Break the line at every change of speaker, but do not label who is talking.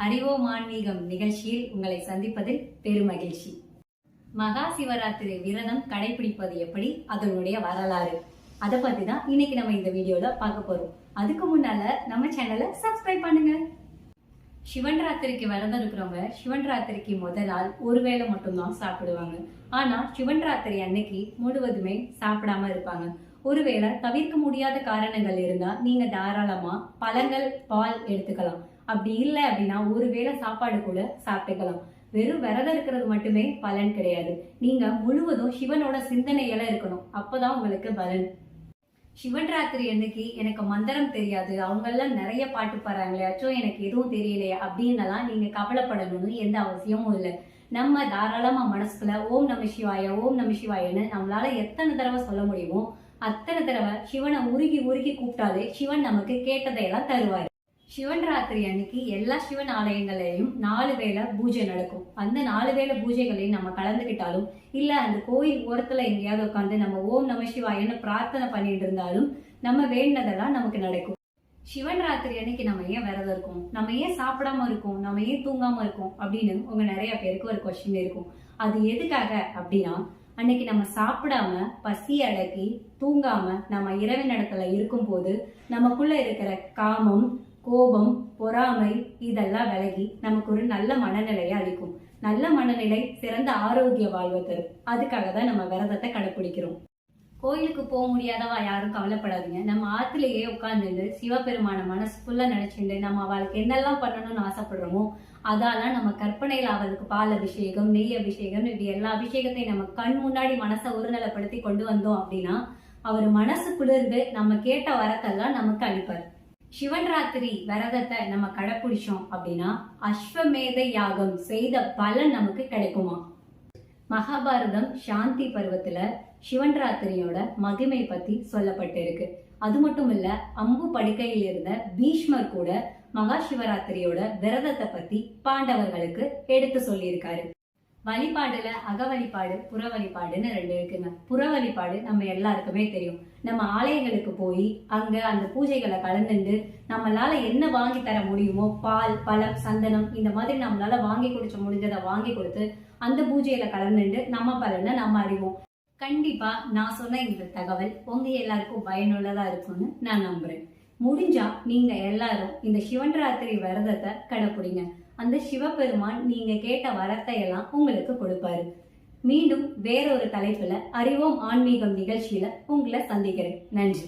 அறிவோம் ஆன்மீகம் நிகழ்ச்சியில் உங்களை சந்திப்பதில் பெருமகிழ்ச்சி. மகா சிவராத்திரி விரதம் கடைபிடிப்பது எப்படி, அதனுடைய வரலாறு, அதை பத்தி தான் இன்னைக்கு நம்ம இந்த வீடியோல பார்க்க போறோம். அதுக்கு முன்னால நம்ம சேனலை சப்ஸ்கிரைப் பண்ணுங்க. சிவன் ராத்திரிக்கு விரதம் இருக்கிறவங்க சிவன் ராத்திரிக்கு முதல் நாள் ஒரு வேளை மட்டும்தான் சாப்பிடுவாங்க. ஆனா சிவன் ராத்திரி அன்னைக்கு முழுவதுமே சாப்பிடாம இருப்பாங்க. ஒருவேளை தவிர்க்க முடியாத காரணங்கள் இருந்தா நீங்க தாராளமா பழங்கள், பால் எடுத்துக்கலாம். அப்படி இல்லை அப்படின்னா ஒருவேளை சாப்பாடு கூட சாப்பிட்டுக்கலாம். வெறும் விரதம் இருக்கிறது மட்டுமே பலன் கிடையாது. நீங்க முழுவதும் சிவனோட சிந்தனையில இருக்கணும், அப்பதான் உங்களுக்கு பலன். சிவன் ராத்திரி அன்னைக்கு எனக்கு மந்திரம் தெரியாது, அவங்க எல்லாம் நிறைய பாட்டு பாடுறாங்களே, அச்சோ எனக்கு எதுவும் தெரியலையே அப்படின்னலாம் நீங்க கவலைப்படணும்னு எந்த அவசியமும் இல்லை. நம்ம தாராளமா மனசுக்குள்ள ஓம் நம சிவாய, ஓம் நம சிவாயன்னு நம்மளால எத்தனை தடவை சொல்ல முடியுமோ அத்தனை தடவை சிவனை உருகி உருகி கூப்பிட்டாலே சிவன் நமக்கு கேட்டதையெல்லாம் தருவாரு. சிவன் ராத்திரி அன்னைக்கு எல்லா சிவன் ஆலயங்களையும் 4 வேளை பூஜை நடக்கும். அந்த 4 வேளை பூஜைகளையும் நம்ம கலந்துக்கிட்டாலும் இல்ல அந்த கோயில் ஓரத்துல எங்கேயாவது உட்காந்து நம்ம ஓம் நம சிவாயன்னு பிரார்த்தனை பண்ணிட்டு இருந்தாலும் நம்ம வேண்டினதெல்லாம் நமக்கு நடக்கும். சிவன் ராத்திரி அன்னைக்கு நம்ம ஏன் விரதம் இருக்கோம், நம்ம ஏன் சாப்பிடாம இருக்கோம், நம்ம ஏன் தூங்காம இருக்கோம் அப்படின்னு உங்க நிறைய பேருக்கு ஒரு கொஸ்டின் இருக்கும். அது எதுக்காக அப்படின்னா, அன்னைக்கு நம்ம சாப்பிடாம பசி அடக்கி தூங்காம நம்ம இரவின் இடத்துல இருக்கும் போது நமக்குள்ள இருக்கிற காமம், கோபம், பொறாமை இதெல்லாம் விலகி நமக்கு ஒரு நல்ல மனநிலையை அளிக்கும். நல்ல மனநிலை சிறந்த ஆரோக்கிய வாழ்வை தரும். அதுக்காக தான் நம்ம விரதத்தை கடைபிடிக்கிறோம். கோயிலுக்கு போக முடியாதவா யாரும் கவலைப்படாதீங்க. நம்ம ஆத்திலேயே உட்கார்ந்துட்டு சிவபெருமான மனசுக்குள்ள நினைச்சுட்டு நம்ம அவளுக்கு என்னெல்லாம் பண்ணணும்னு ஆசைப்படுறோமோ அதெல்லாம் நம்ம கற்பனையில் அவளுக்கு பால் அபிஷேகம், நெய் அபிஷேகம், இப்படி எல்லா அபிஷேகத்தையும் நம்ம கண் முன்னாடி மனசை ஒருநிலைப்படுத்தி கொண்டு வந்தோம் அப்படின்னா அவர் மனசு குளிர்ந்து நம்ம கேட்ட வரத்தெல்லாம் நமக்கு அளிப்பார். சிவன் ராத்திரி விரதத்தை நம்ம கடைபிடிச்சோம் அப்படின்னா அஸ்வமேத யாகம் செய்த பலன் நமக்கு கிடைக்குமா? மகாபாரதம் சாந்தி பருவத்துல சிவன் ராத்திரியோட மகிமை பத்தி சொல்லப்பட்டிருக்கு. அது மட்டும் இல்ல, அம்பு படுக்கையில் இருந்த பீஷ்மர் கூட மகா சிவராத்திரியோட விரதத்தை பத்தி பாண்டவர்களுக்கு எடுத்து சொல்லியிருக்காரு. வழிபாடுல அக வழிபாடு, புற வழிபாடுன்னு 2 இருக்குங்க. புற வழிபாடு நம்ம எல்லாருக்குமே தெரியும். நம்ம ஆலயங்களுக்கு போய் அங்க அந்த பூஜைகளை கலந்துட்டு நம்மளால என்ன வாங்கி தர முடியுமோ பால், பழம், சந்தனம் இந்த மாதிரி நம்மளால வாங்கி கொடுக்க முடிஞ்சதை வாங்கி கொடுத்து அந்த பூஜையில கலந்துட்டு நம்ம பலனை நம்ம அறிவோம். கண்டிப்பா நான் சொன்ன இந்த தகவல் உங்க எல்லாருக்கும் பயனுள்ளதா இருக்கும்னு நான் நம்புறேன். முடிஞ்சா நீங்க எல்லாரும் இந்த சிவன் ராத்திரி விரதத்தை கடைபிடிங்க. அந்த சிவபெருமான் நீங்க கேட்ட வரத்தை எல்லாம் உங்களுக்கு கொடுப்பாரு. மீண்டும் வேறொரு தலைப்புல அறிவோம் ஆன்மீகம் நிகழ்ச்சியில உங்களை சந்திக்கிறேன். நன்றி.